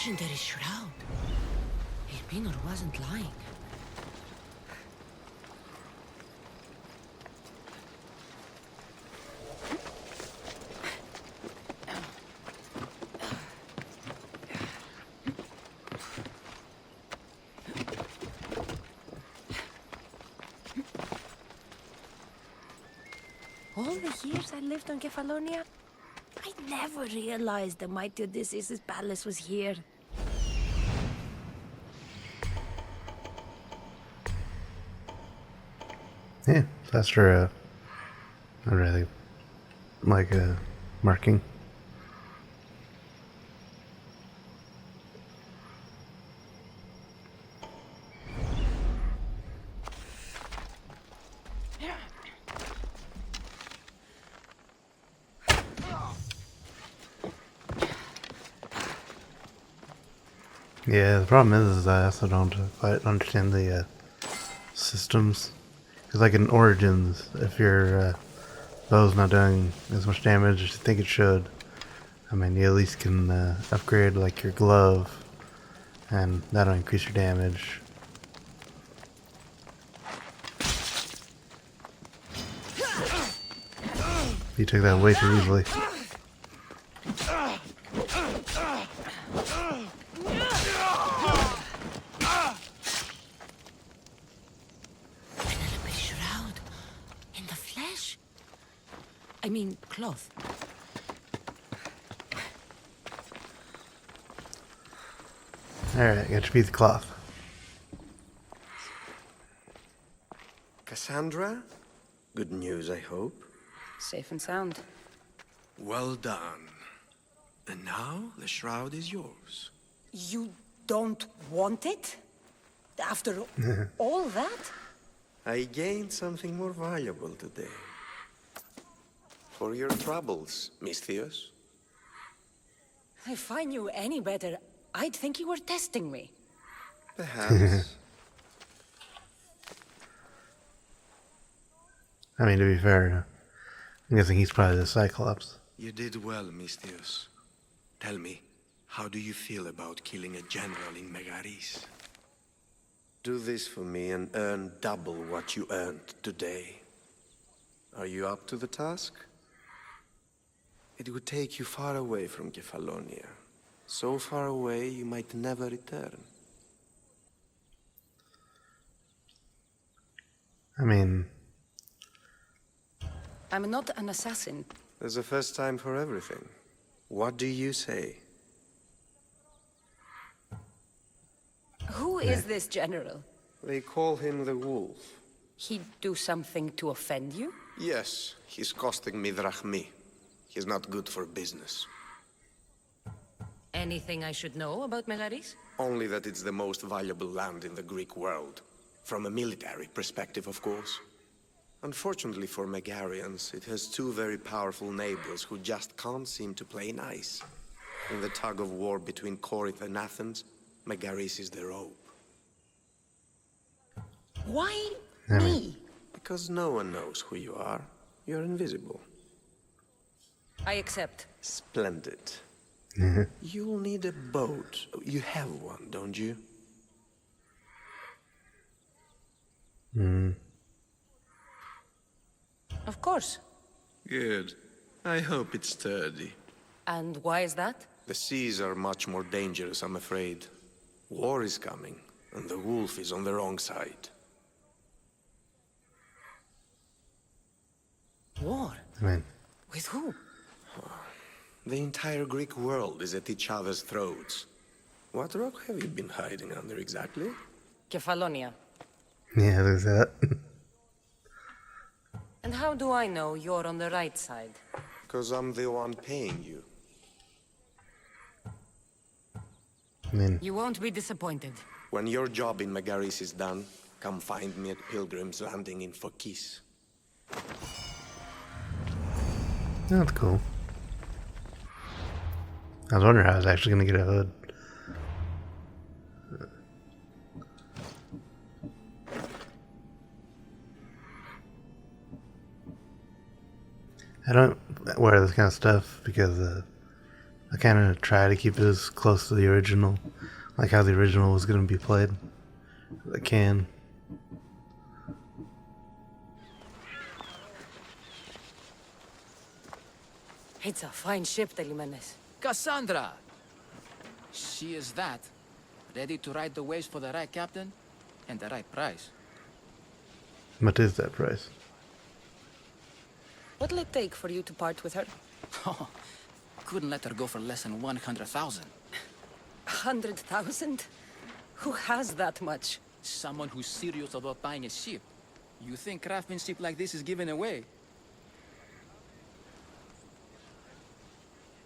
legendary shroud. Elpinor wasn't lying. All the years I lived on Kefalonia, I never realized the mighty Odysseus' palace was here. Yeah, that's for I'd rather like a marking. Yeah, the problem is I also don't quite understand the systems. Because like in Origins, if your bow's not doing as much damage as you think it should, I mean, you at least can upgrade like your glove, and that'll increase your damage. You took that way too easily. Penelope shroud. In the flesh? I mean, cloth. Alright, got your piece of cloth. Cassandra? Good news, I hope. Safe and sound. Well done. And now the shroud is yours. You don't want it? After all that? I gained something more valuable today. For your troubles, Misthios. If I knew any better, I'd think you were testing me. Perhaps. I mean, to be fair, I'm guessing he's probably the Cyclops. You did well, Misthios. Tell me, how do you feel about killing a general in Megaris? Do this for me and earn double what you earned today. Are you up to the task? It would take you far away from Kefalonia. So far away you might never return. I mean, I'm not an assassin. There's a first time for everything. What do you say? Who is this general? They call him the Wolf. He'd do something to offend you? Yes, he's costing me drachmi. He's not good for business. Anything I should know about Megaris? Only that it's the most valuable land in the Greek world. From a military perspective, of course. Unfortunately for Megarians, it has two very powerful neighbors who just can't seem to play nice. In the tug of war between Corinth and Athens, Megaris is their hope. Why me? Because no one knows who you are. You're invisible. I accept. Splendid. You'll need a boat. You have one, don't you? Of course. Good. I hope it's sturdy. And why is that? The seas are much more dangerous, I'm afraid. War is coming, and the wolf is on the wrong side. War? I mean, With who? The entire Greek world is at each other's throats. What rock have you been hiding under exactly? Kefalonia. yeah, there's that. And how do I know you're on the right side? Because I'm the one paying you. I mean, You won't be disappointed. When your job in Megaris is done, come find me at Pilgrim's Landing in Phokis. that's cool. I was wondering how I was actually going to get a hood. I don't wear this kind of stuff because I kind of try to keep it as close to the original, like how the original was going to be played, as I can. It's a fine ship, Telimenes. Cassandra! She is that. Ready to ride the waves for the right captain and the right price. What is that price? What'll it take for you to part with her? Oh, couldn't let her go for less than 100,000. 100,000? Who has that much? Someone who's serious about buying a ship. You think craftsmanship like this is given away?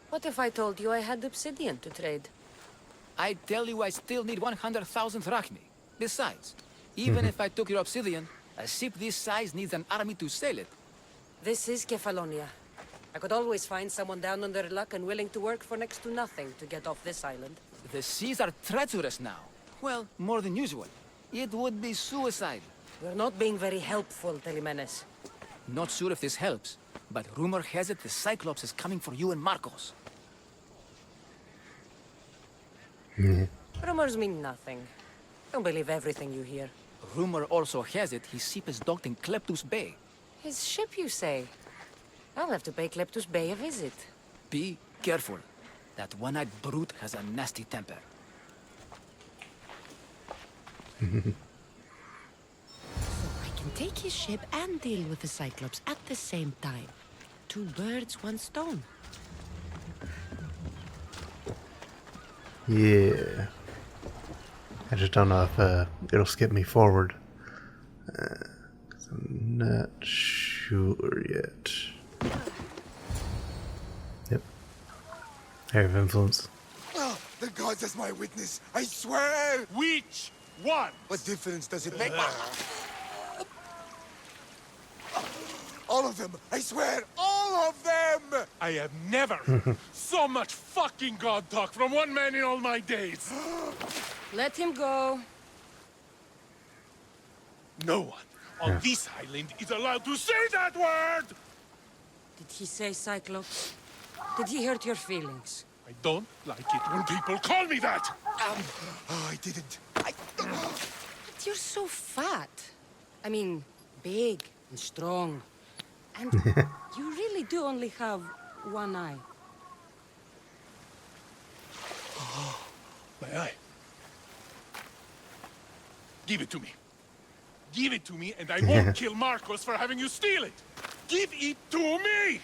What if I told you I had obsidian to trade? I tell you I still need 100,000 drachmi. Besides, even if I took your obsidian, a ship this size needs an army to sail it. This is Kefalonia. I could always find someone down on their luck and willing to work for next to nothing to get off this island. The seas are treacherous now. Well, more than usual. It would be suicide. You're not being very helpful, Telimenes. Not sure if this helps, but rumor has it the Cyclops is coming for you and Marcos. Rumors mean nothing. Don't believe everything you hear. Rumor also has it his ship is docked in Kleptus Bay. His ship, you say? I'll have to pay Kleptus Bay a visit. Be careful. That one-eyed brute has a nasty temper. So I can take his ship and deal with the Cyclops at the same time. 2 birds, 1 stone. Yeah. I just don't know if it'll skip me forward. 'Cause I'm not sure yet. Yep. Area of influence. Oh, the gods as my witness, I swear! Which one? What difference does it make? All of them! I swear, all of them! I have never so much fucking god talk from one man in all my days. Let him go. No one on this island is allowed to say that word! Did he say Cyclops? Did he hurt your feelings? I don't like it when people call me that! Oh, I didn't. But you're so fat. I mean, big and strong. And you really do only have 1 eye. My eye. Give it to me. Give it to me and I won't kill Marcos for having you steal it! Give it to me!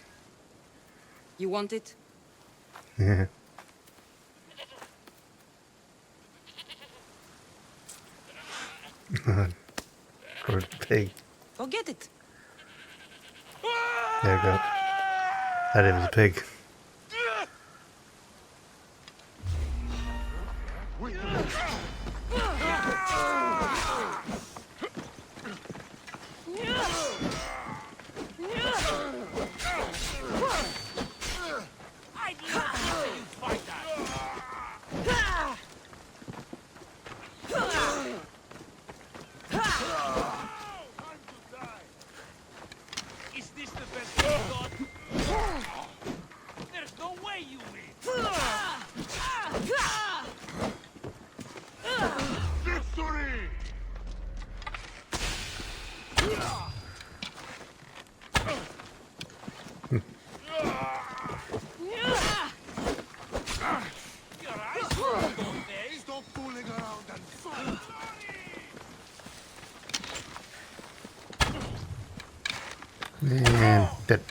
You want it? Yeah. Or pig. Go get it. There you go. That it was a pig. Is this the best you've got? There's no way you win! Victory! Your eyes won't go there. Stop fooling around and fight! And dead.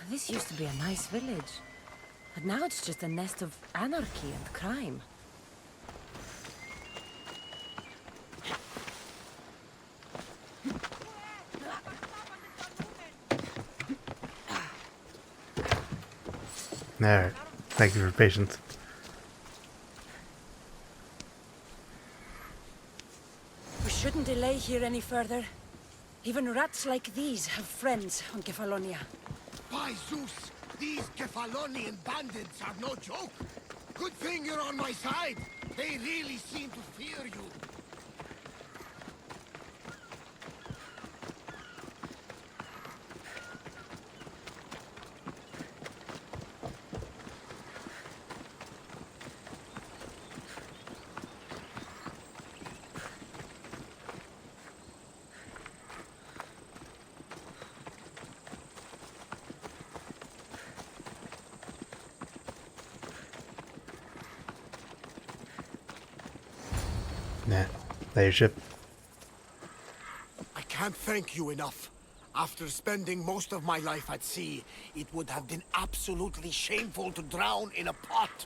This used to be a nice village. But now it's just a nest of anarchy and crime. Alright. Thank you for your patience. We shouldn't delay here any further. Even rats like these have friends on Kefalonia. By Zeus, these Kephalonian bandits are no joke. Good thing you're on my side. They really seem to fear you. Nah, there's your ship. I can't thank you enough. After spending most of my life at sea, it would have been absolutely shameful to drown in a pot.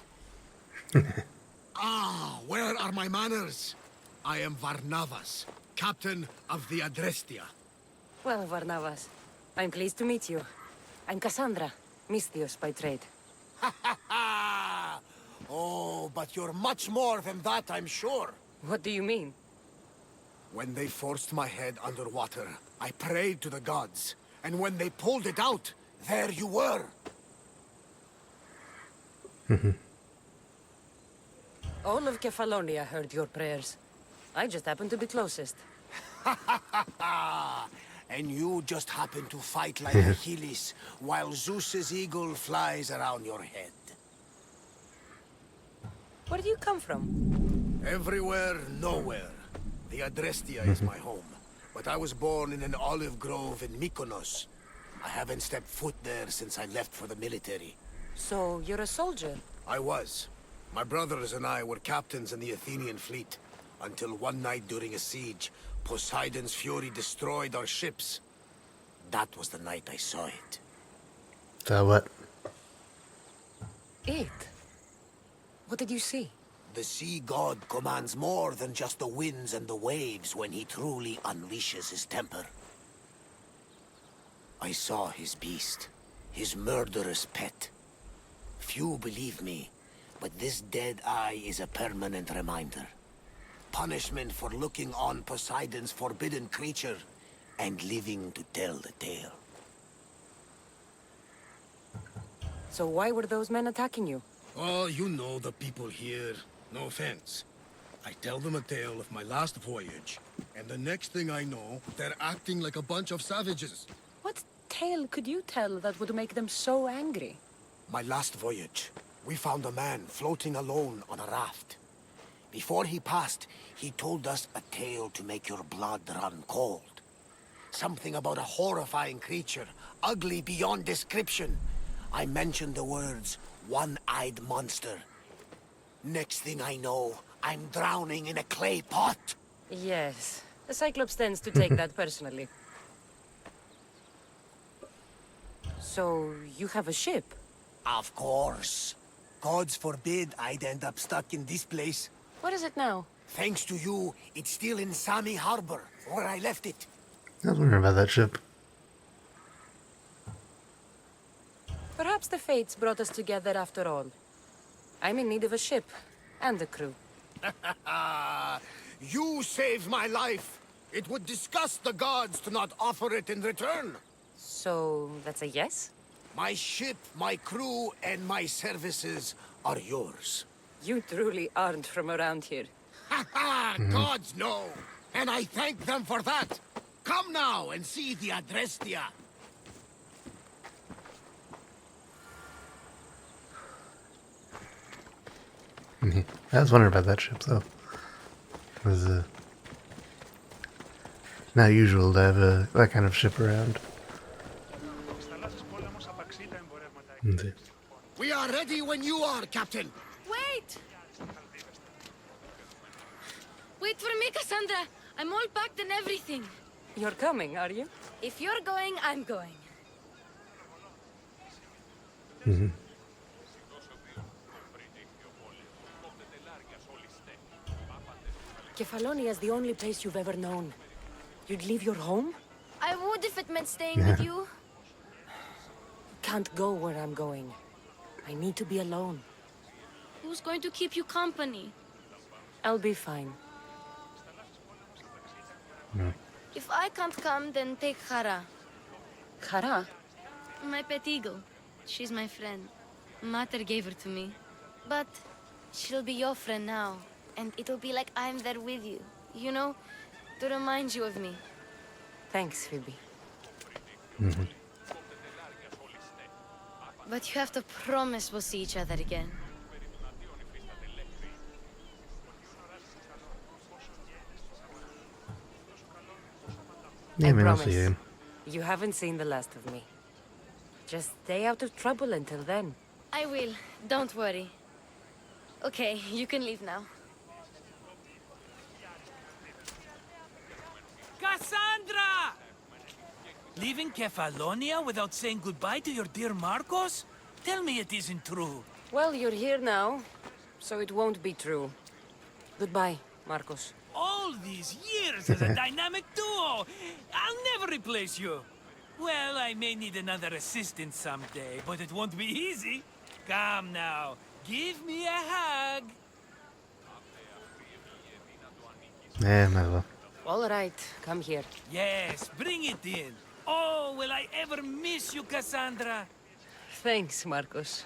Where are my manners? I am Varnavas, captain of the Adrestia. Well, Varnavas, I'm pleased to meet you. I'm Cassandra, Misthios by trade. Oh, but you're much more than that, I'm sure. What do you mean? When they forced my head underwater, I prayed to the gods. And when they pulled it out, there you were. All of Kefalonia heard your prayers. I just happened to be closest. And you just happen to fight like Achilles, while Zeus's eagle flies around your head. Where do you come from? Everywhere, nowhere. The Adrestia is my home, but I was born in an olive grove in Mykonos. I haven't stepped foot there since I left for the military. So, you're a soldier? I was. My brothers and I were captains in the Athenian fleet, until one night during a siege, Poseidon's fury destroyed our ships. That was the night I saw it. So what? It? What did you see? The sea god commands more than just the winds and the waves when he truly unleashes his temper. I saw his beast, his murderous pet. Few believe me, but this dead eye is a permanent reminder. Punishment for looking on Poseidon's forbidden creature and living to tell the tale. So why were those men attacking you? Oh, you know the people here. No offense. I tell them a tale of my last voyage, and the next thing I know, they're acting like a bunch of savages. What tale could you tell that would make them so angry? My last voyage, we found a man floating alone on a raft. Before he passed, he told us a tale to make your blood run cold. Something about a horrifying creature, ugly beyond description. I mentioned the words, one-eyed monster. Next thing I know, I'm drowning in a clay pot. Yes. The Cyclops tends to take that personally. So, you have a ship? Of course. Gods forbid I'd end up stuck in this place. What is it now? Thanks to you, it's still in Sami Harbor, where I left it. I was wondering about that ship. Perhaps the fates brought us together after all. I'm in need of a ship, and a crew. You saved my life. It would disgust the gods to not offer it in return. So, that's a yes? My ship, my crew, and my services are yours. You truly aren't from around here. Ha ha! Gods know! And I thank them for that! Come now and see the Adrestia! I was wondering about that ship, though. It was not usual to have that kind of ship around. Let's see. We are ready when you are, Captain! Wait! Wait for me, Cassandra! I'm all packed and everything. You're coming, are you? If you're going, I'm going. Kefalonia is the only place you've ever known. You'd leave your home? I would if it meant staying with you. Can't go where I'm going. I need to be alone. Who's going to keep you company? I'll be fine. If I can't come, then take Hara. Kara? My pet eagle. She's my friend. Mater gave her to me. But she'll be your friend now. And it'll be like I'm there with you. You know? To remind you of me. Thanks, Phoebe. But you have to promise we'll see each other again. Yeah, I mean, I'll see you. You haven't seen the last of me. Just stay out of trouble until then. I will. Don't worry. Okay, you can leave now. Cassandra! Leaving Kefalonia without saying goodbye to your dear Marcos? Tell me it isn't true. Well, you're here now, so it won't be true. Goodbye, Marcos. All these years as a dynamic duo! I'll never replace you! Well, I may need another assistant someday, but it won't be easy. Come now, give me a hug. Yeah, might as well. All right, come here. Yes, bring it in. Oh, will I ever miss you, Cassandra? Thanks, Marcos.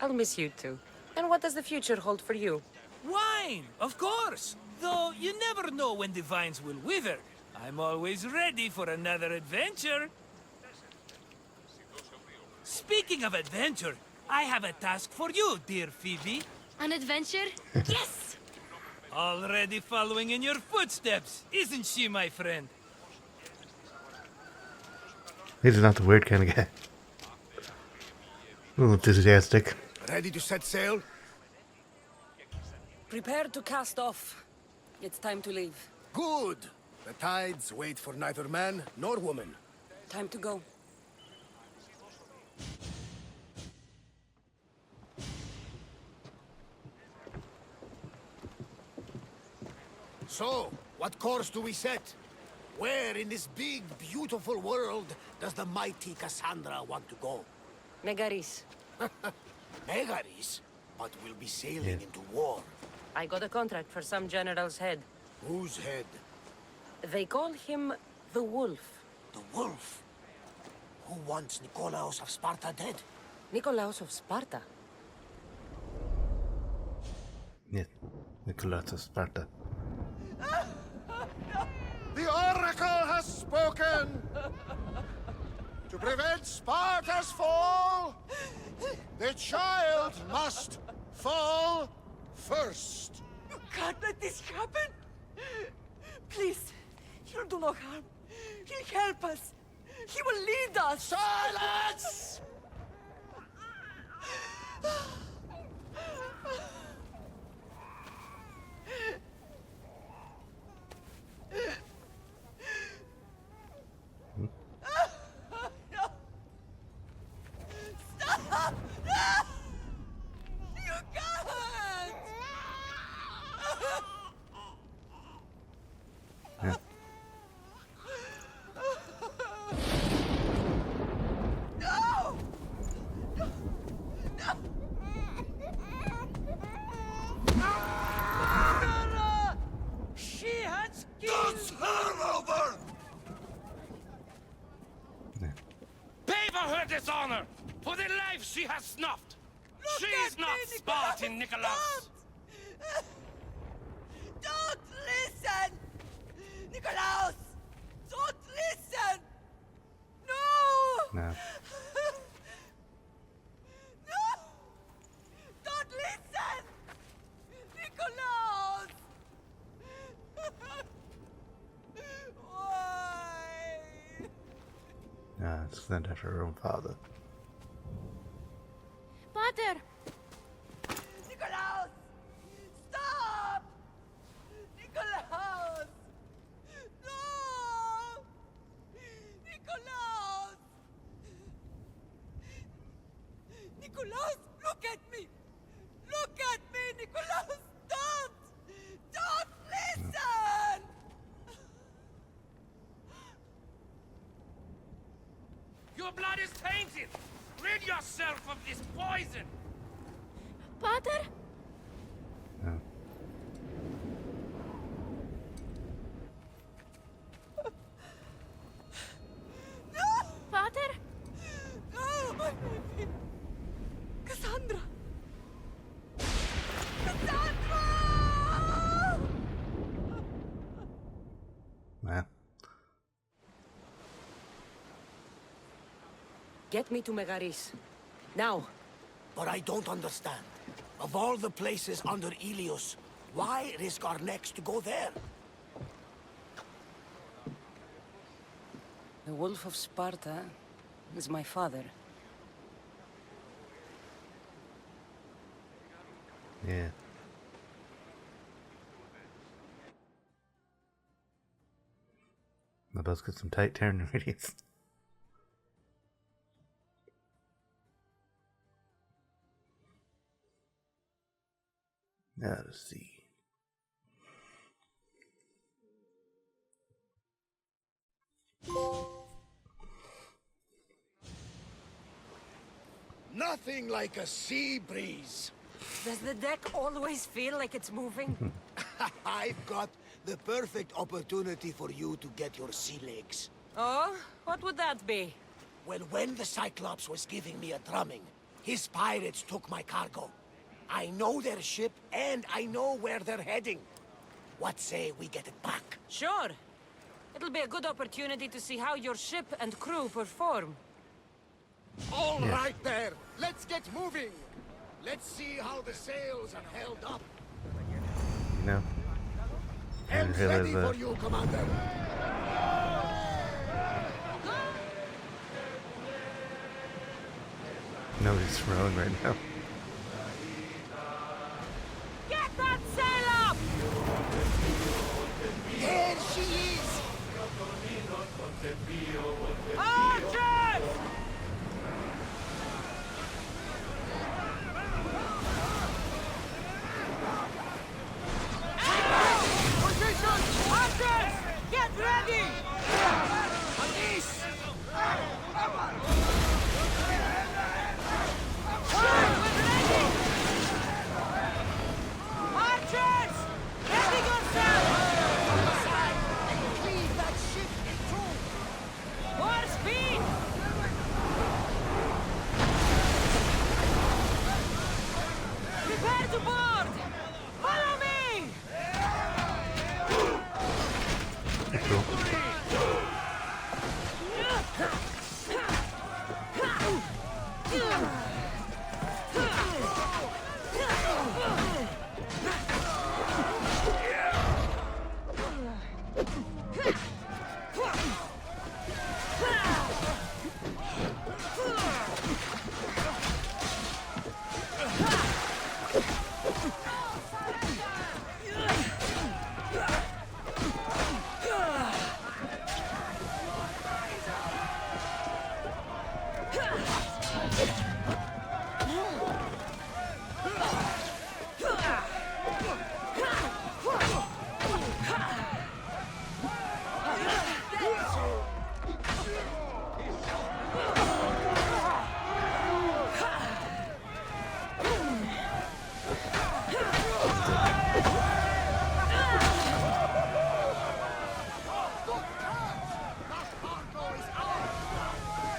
I'll miss you too. And what does the future hold for you? Wine, of course. Though you never know when the vines will wither. I'm always ready for another adventure. Speaking of adventure, I have a task for you, dear Phoebe. An adventure? Yes! Already following in your footsteps, isn't she, my friend? He's not the weird kind of guy. A little enthusiastic. Ready to set sail? Prepare to cast off. It's time to leave. Good. The tides wait for neither man nor woman. Time to go. So, what course do we set? Where in this big, beautiful world does the mighty Cassandra want to go? Megaris. Megaris? But we'll be sailing into war. I got a contract for some general's head. Whose head? They call him the Wolf. The wolf? Who wants Nikolaos of Sparta dead? Nikolaos of Sparta. Yeah, Nicholas of Sparta. The Oracle has spoken! To prevent Sparta's fall, the child must fall first. You can't let this happen! Please, he'll do no harm. He'll help us. He will lead us. Silence! Stop! You can't! Yeah. No! No! She has Dance her over! Pay for her dishonor, for the life she has snuffed. She is not Spartan, Nicholas. Don't listen! Nikolaos! Don't listen! No! No. No! Don't listen! Nikolaos! Why? No, it's not after her own father. Pater! Nikolaos! Stop! Nikolaos! No! Nikolaos! Nikolaos, look at me! Look at me, Nikolaos! Don't! Don't listen! Your blood is tainted. Rid yourself of this poison. Pater? No. Pater? No! Get me to Megaris. Now. But I don't understand. Of all the places under Ilios, why risk our necks to go there? The Wolf of Sparta is my father. Yeah. My boat's got some tight turn radius. Odyssey. Nothing like a sea breeze. Does the deck always feel like it's moving? I've got the perfect opportunity for you to get your sea legs. Oh? What would that be? Well, when the Cyclops was giving me a drumming, his pirates took my cargo. I know their ship, and I know where they're heading. What say we get it back? Sure. It'll be a good opportunity to see how your ship and crew perform. All right there. Let's get moving. Let's see how the sails are held up. You know? Hands ready for you, Commander. Nobody's rowing right now. Get that sail up! There she is! Archers! Position! Archers! Get ready! Police! Archers! Ready yourself! Cleave that ship in two! More speed! Prepare to board! Follow me!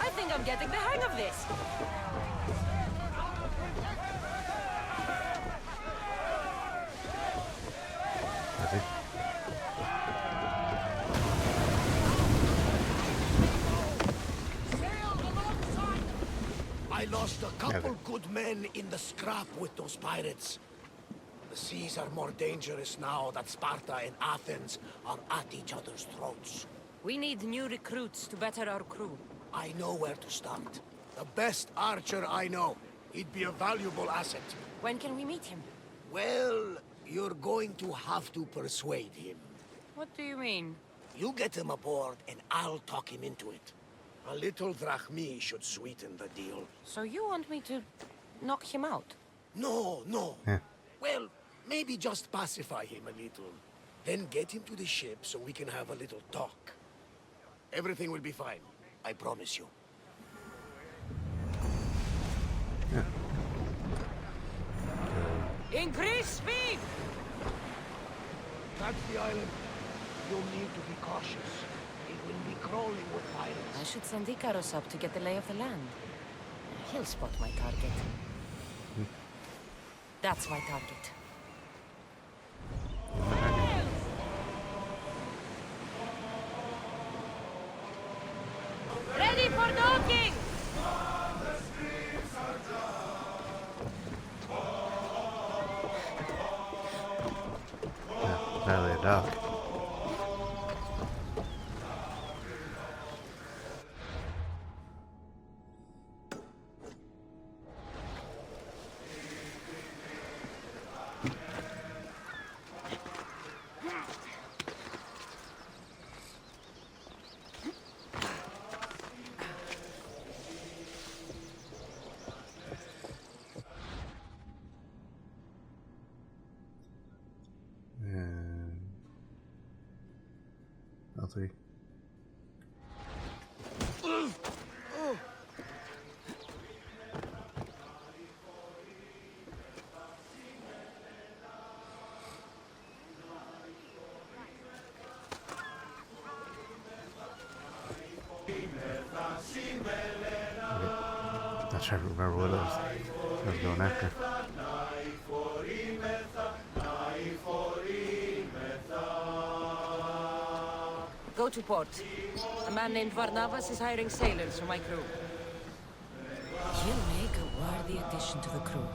I think I'm getting the hang of this. Is he? I lost a couple good men in the scrap with those pirates. The seas are more dangerous now that Sparta and Athens are at each other's throats. We need new recruits to better our crew. I know where to start. The best archer I know. He'd be a valuable asset. When can we meet him? Well, you're going to have to persuade him. What do you mean? You get him aboard and I'll talk him into it. A little drachmi should sweeten the deal. So you want me to knock him out? No, no. Yeah. Well, maybe just pacify him a little. Then get him to the ship so we can have a little talk. Everything will be fine. I promise you. Increase speed! That's the island. You'll need to be cautious. It will be crawling with pirates. I should send Icaros up to get the lay of the land. He'll spot my target. That's my target. Ready for docking! dog. L3. Not trying to remember what I was going after. Go to port. A man named Varnavas is hiring sailors for my crew. He'll make a worthy addition to the crew.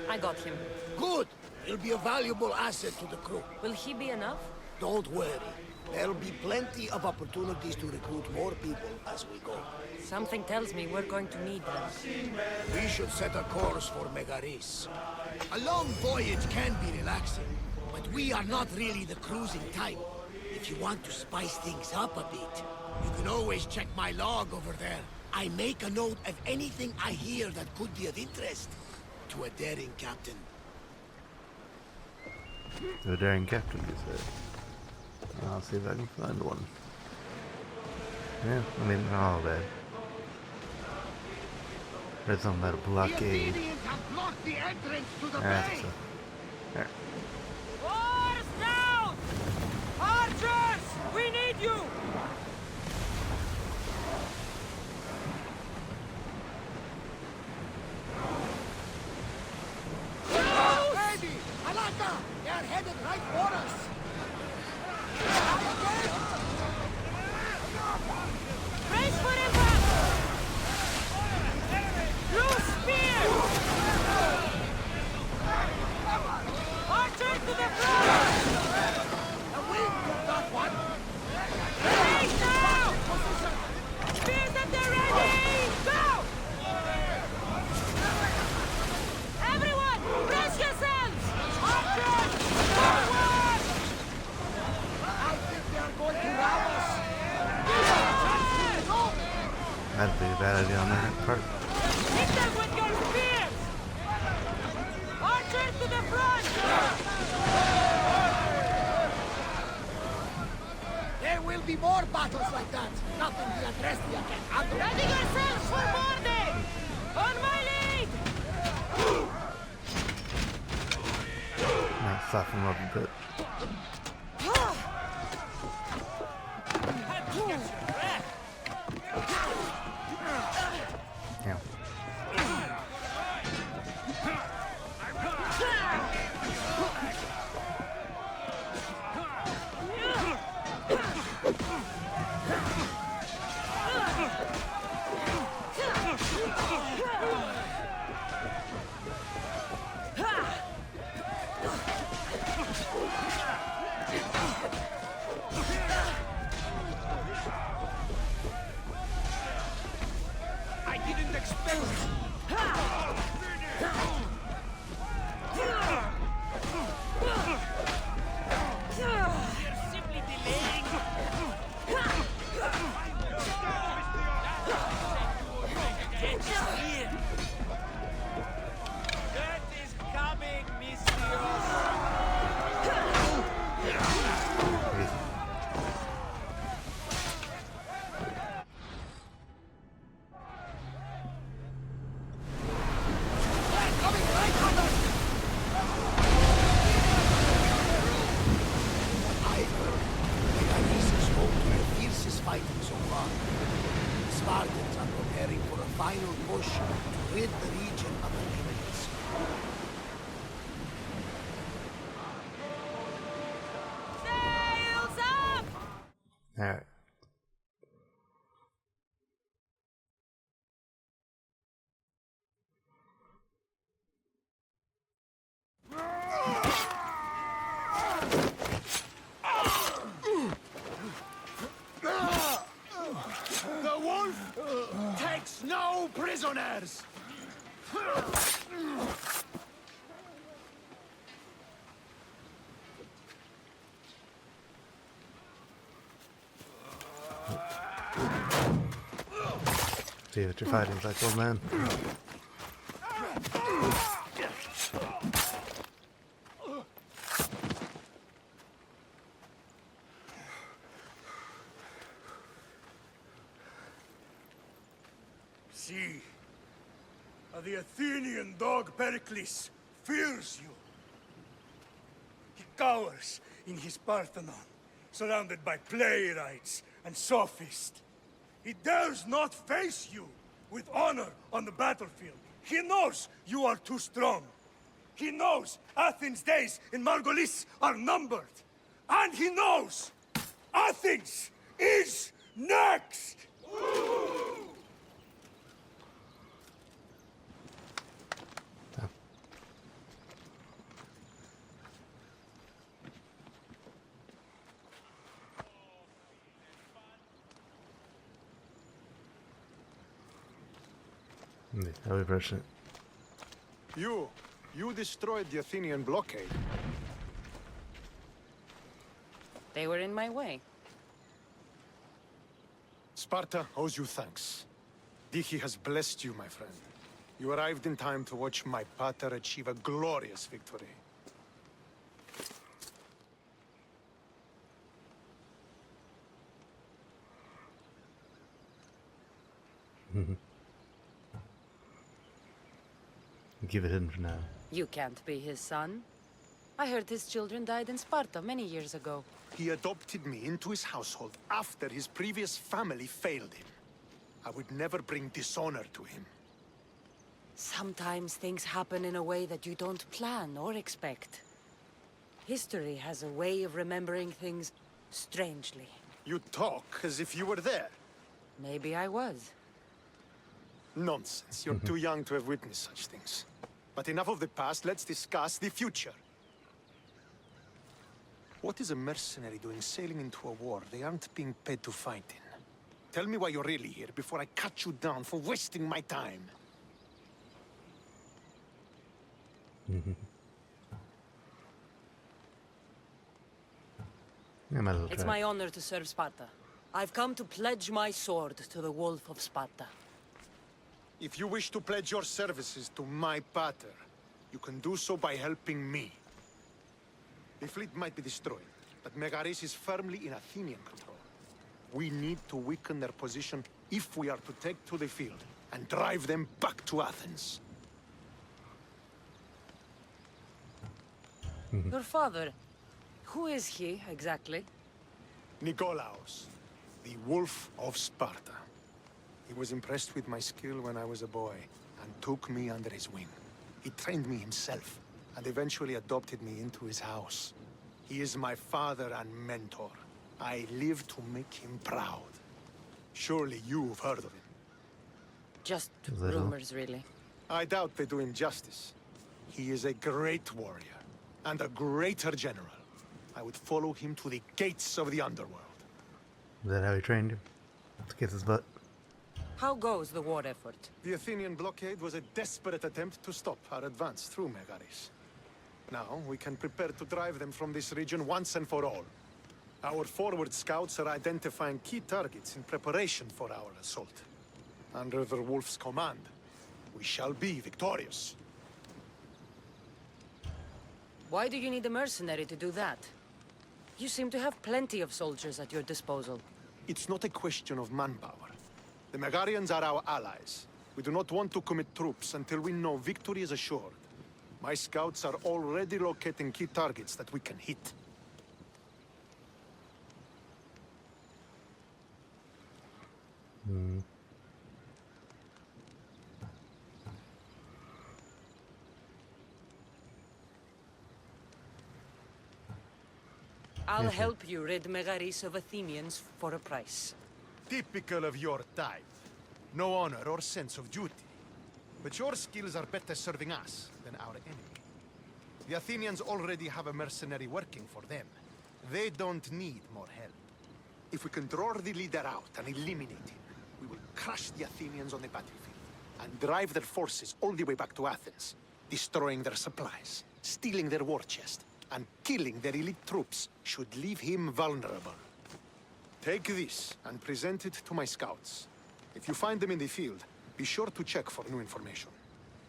I got him. Good! He'll be a valuable asset to the crew. Will he be enough? Don't worry. There'll be plenty of opportunities to recruit more people as we go. Something tells me we're going to need them. We should set a course for Megaris. A long voyage can be relaxing, but we are not really the cruising type. If you want to spice things up a bit, you can always check my log over there. I make a note of anything I hear that could be of interest to a daring captain. To a daring captain, you said. I'll see if I can find one. Yeah, I mean, not all bad. There's something about a blockade. That's so. There. Oars down! Archers! We need you! Baby! Alaka! They're headed right for us! Brace for impact! Loose spear! Archer to the front! A wing for that one! Face now! Spears at the ready! Go! Everyone, brace yourselves! Archers, forward! I think they're going to rob us! That'd be a bad idea on their part. Hit them with your spears! Archers to the front! There will be more battles like that. Nothing the Adrestia can handle. Ready yourselves for boarding! On my lead! Might soften up a bit. Yeah. I didn't expect They're simply delaying. It's here. That is coming, Mistios. I heard Megaris is home to the fiercest fighting so far. The Spartans are preparing for a final push to rid the region of her enemies. Sails up! Alright. wolf takes no prisoners! See that you're fighting like old man. See, the Athenian dog Pericles fears you. He cowers in his Parthenon, surrounded by playwrights and sophists. He dares not face you with honor on the battlefield. He knows you are too strong. He knows Athens' days in Margolis are numbered. And he knows Athens is next! I'll reverse it. You destroyed the Athenian blockade. They were in my way. Sparta owes you thanks. Dichi has blessed you, my friend. You arrived in time to watch my pater achieve a glorious victory. Keep it hidden for now. You can't be his son. I heard his children died in Sparta many years ago. He adopted me into his household after his previous family failed him. I would never bring dishonor to him. Sometimes things happen in a way that you don't plan or expect. History has a way of remembering things strangely. You talk as if you were there. Maybe I was. Nonsense. You're too young to have witnessed such things. But enough of the past, let's discuss the future. What is a mercenary doing sailing into a war they aren't being paid to fight in? Tell me why you're really here before I cut you down for wasting my time. It's my honor to serve Sparta. I've come to pledge my sword to the Wolf of Sparta. If you wish to pledge your services to my pater, you can do so by helping me. The fleet might be destroyed, but Megaris is firmly in Athenian control. We need to weaken their position if we are to take to the field and drive them back to Athens. Your father, who is he exactly? Nikolaos, the Wolf of Sparta. He was impressed with my skill when I was a boy and took me under his wing. He trained me himself and eventually adopted me into his house. He is my father and mentor. I live to make him proud. Surely you've heard of him. Just Little. rumors, really. I doubt they do him justice. He is a great warrior and a greater general. I would follow him to the gates of the underworld. Is that how he trained you? Let's kiss his butt. How goes the war effort? The Athenian blockade was a desperate attempt to stop our advance through Megaris. Now, we can prepare to drive them from this region once and for all. Our forward scouts are identifying key targets in preparation for our assault. Under the Wolf's command, we shall be victorious. Why do you need a mercenary to do that? You seem to have plenty of soldiers at your disposal. It's not a question of manpower. The Megarians are our allies. We do not want to commit troops until we know victory is assured. My scouts are already locating key targets that we can hit. I'll help you rid Megaris of Athenians for a price. Typical of your type. No honor or sense of duty. But your skills are better serving us than our enemy. The Athenians already have a mercenary working for them. They don't need more help. If we can draw the leader out and eliminate him, we will crush the Athenians on the battlefield and drive their forces all the way back to Athens, destroying their supplies, stealing their war chest, and killing their elite troops should leave him vulnerable. Take this and present it to my scouts. If you find them in the field, be sure to check for new information.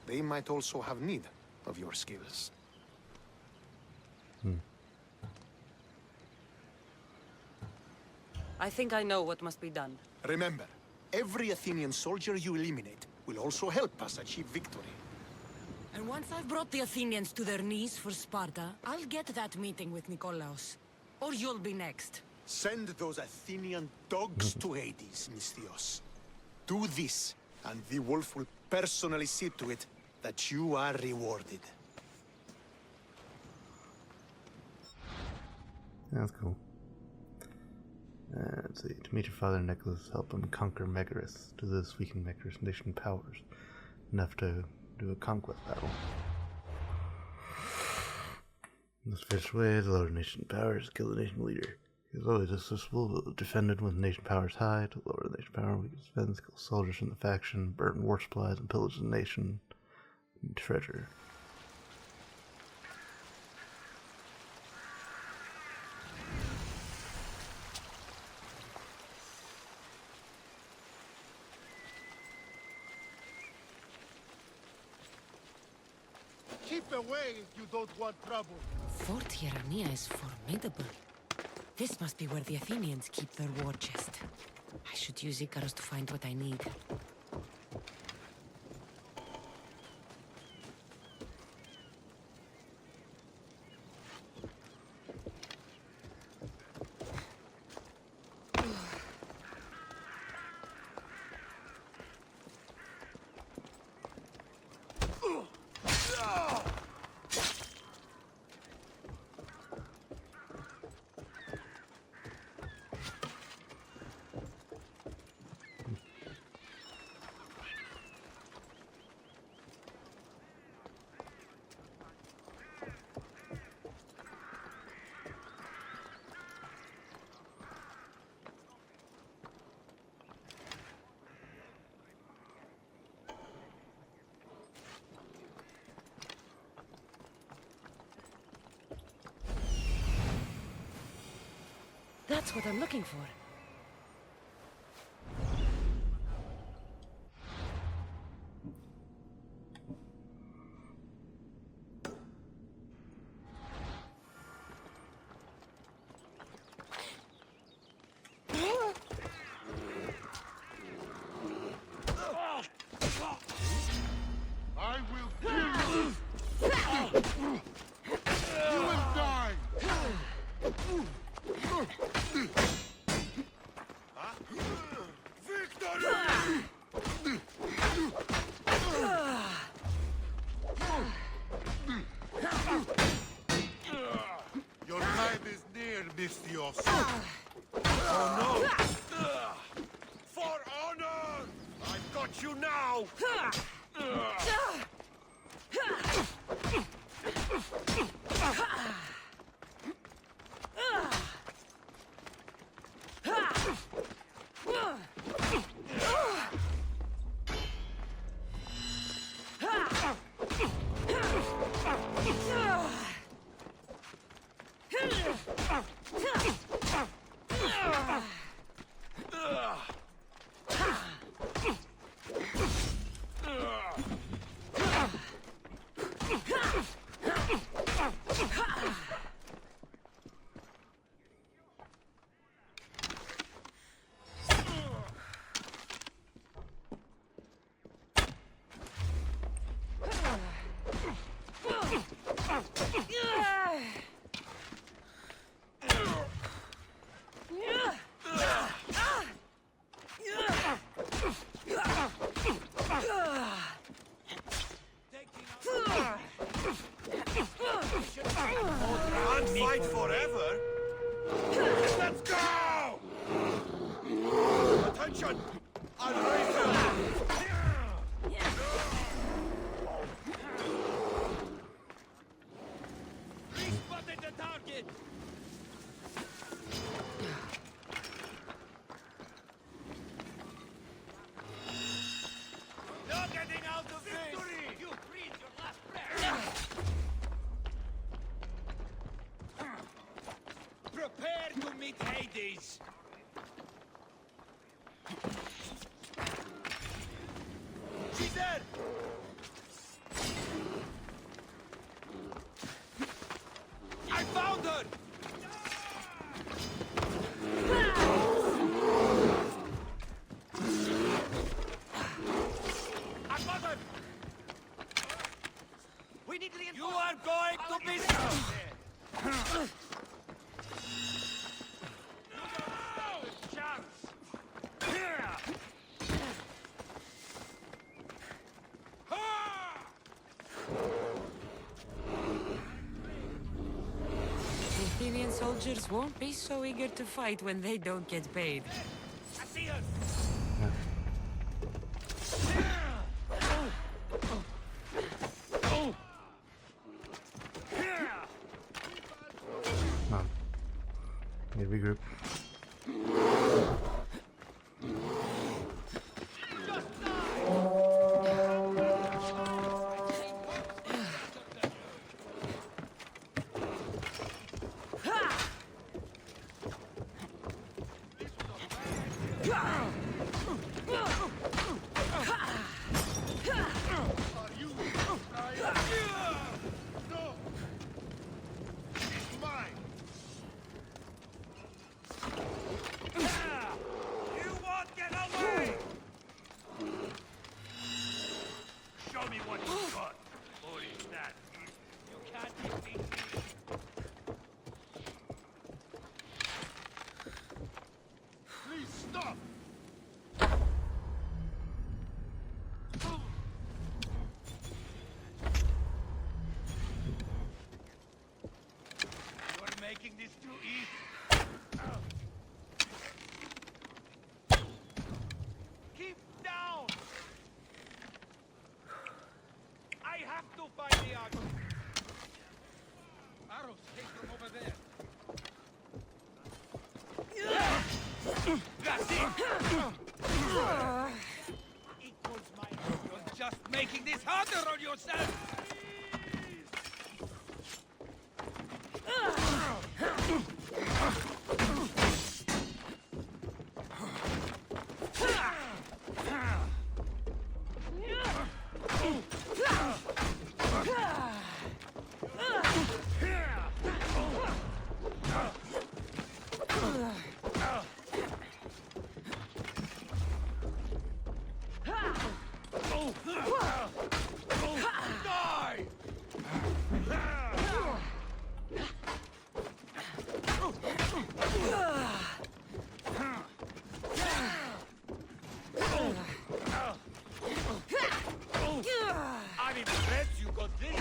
They might also have need of your skills. I think I know what must be done. Remember, every Athenian soldier you eliminate will also help us achieve victory. And once I've brought the Athenians to their knees for Sparta, I'll get that meeting with Nikolaos. Or you'll be next. Send those Athenian dogs to Hades, Misthios. Do this, and the wolf will personally see to it that you are rewarded. That's cool. Let's see. To meet your father, Nicholas, help him conquer Megaris. Do this, weaken Megaris' nation powers. Enough to do a conquest battle. This fish way, the lower nation powers, kill the nation leader. He is always accessible, defended when the nation power is high. To lower the nation power, we can spend, kill soldiers from the faction, burn war supplies, and pillage the nation. Treasure. Keep away if you don't want trouble. Fort Hierania is formidable. This must be where the Athenians keep their war chest. I should use Icarus to find what I need. That's what I'm looking for. I will kill you! You will die! Your time is near, Misthios. Oh no! For honor! I've got you now! Fight forever? Let's go! Attention! I'll raise them! Spotted the target! no getting out of this! You breathe your last breath! Prepare to meet Hades! She's dead! I found her! I got her! We need reinforcements! You are going to be... Athenian soldiers won't be so eager to fight when they don't get paid. I see her! Come on. Need to regroup. You won't get away! Show me what you got. Or is that it? You can't defeat me. Please stop! You're making this too easy. Keep down! I have to find the arrow. Arrows came from over there. That's it! Equals my... You're just making this harder on yourself! Die! I'm impressed you got this.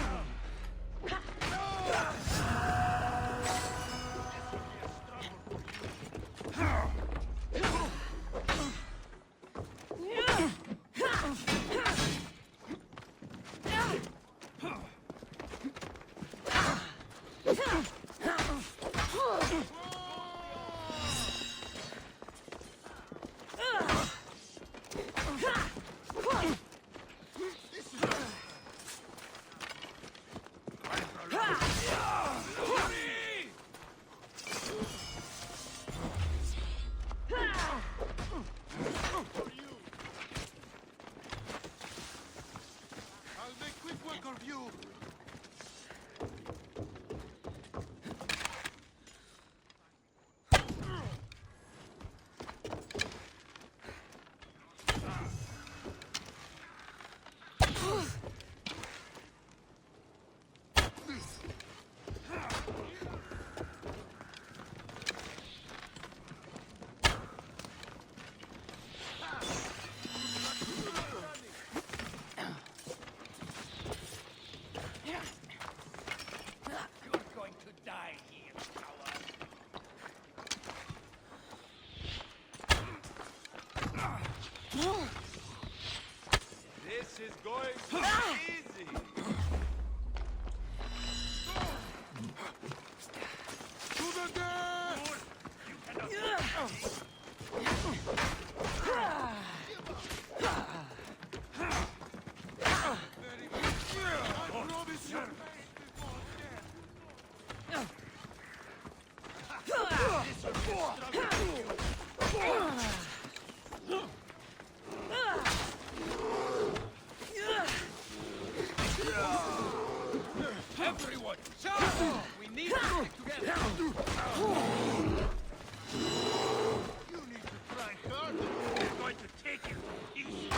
I'll make quick work of you. You're going to die here, coward. This is going to be easy. To the death! You cannot... need to try harder. We're going to take it easy.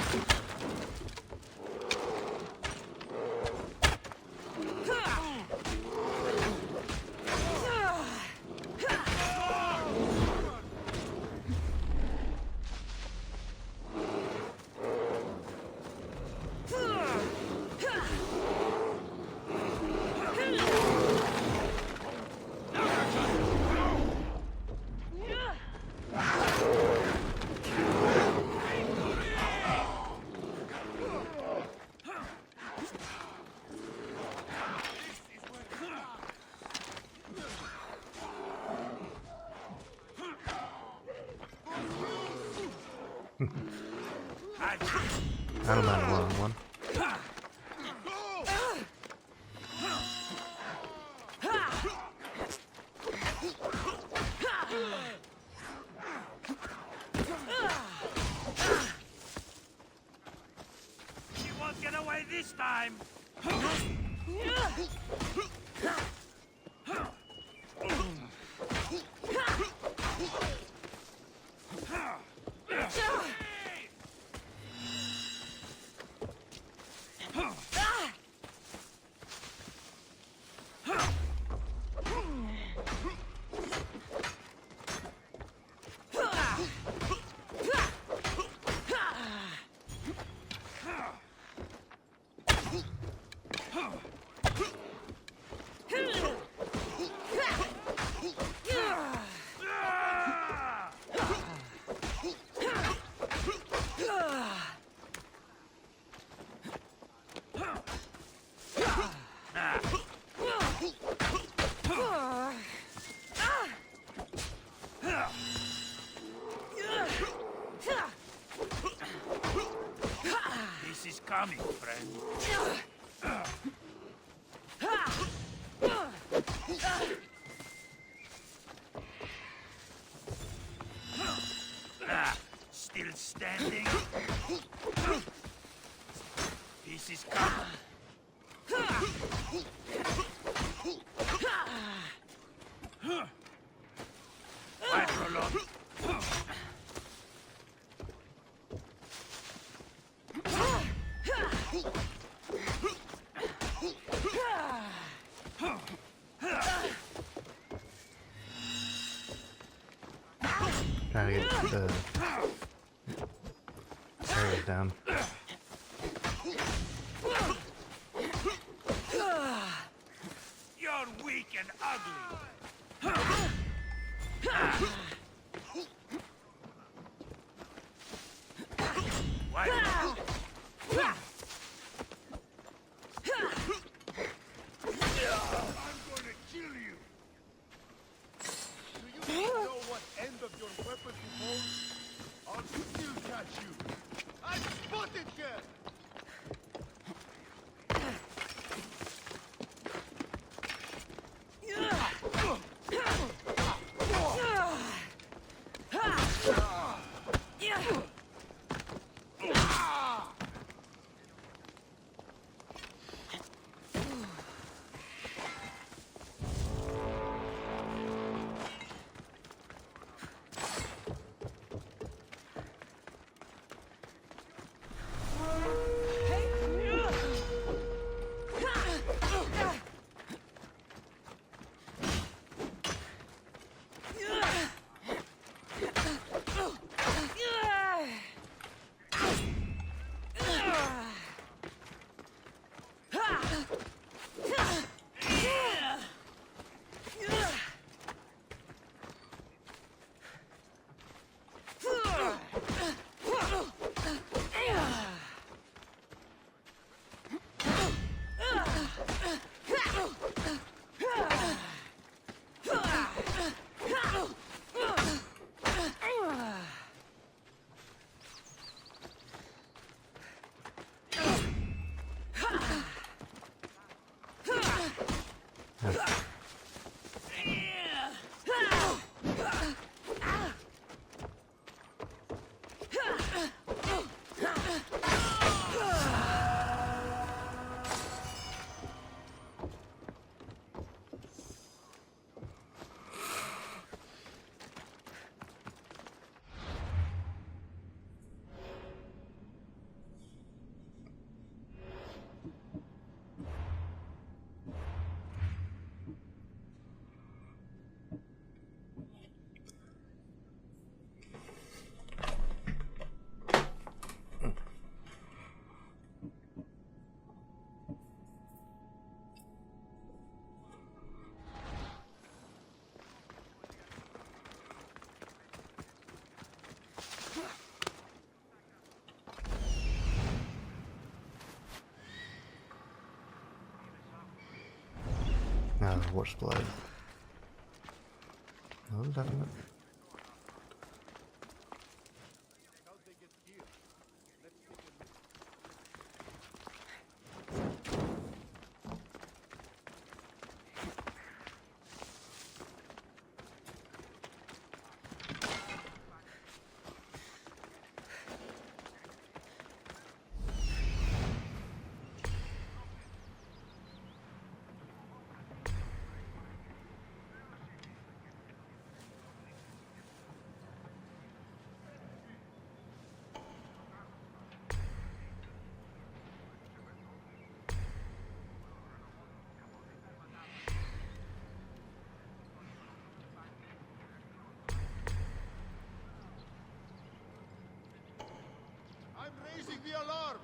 I don't mind a long one. She won't get away this time. This is coming, friend. Still standing? This is coming. Quite prolonged. Trying to get the areas down. You're weak and ugly. Why? I'm gonna kill you. Do you know what end of your weapon you hold? I'll still catch you. I spotted you. Horse blood. No, definitely. I'm raising the alarm!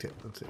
Okay, let's see.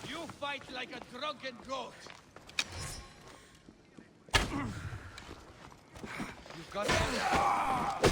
You fight like a drunken goat. You've got that?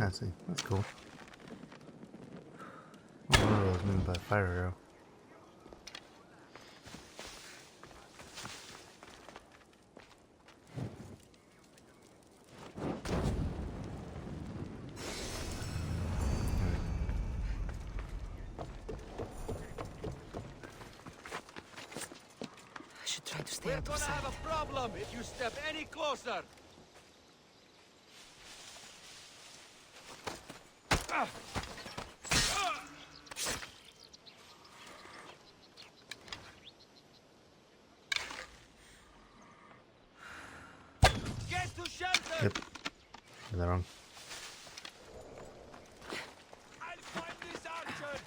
I see. That's cool. What are those mean by fire arrow? I should try to stay We're out of gonna sight. have a problem if you step any closer. Get to shelter! Yep. Is that wrong? I'll find this archer!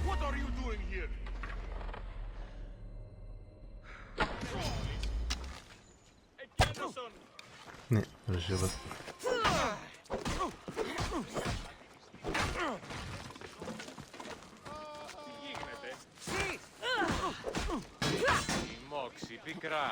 What are you doing here? Yeah, there's your look. Moxie, πικρά.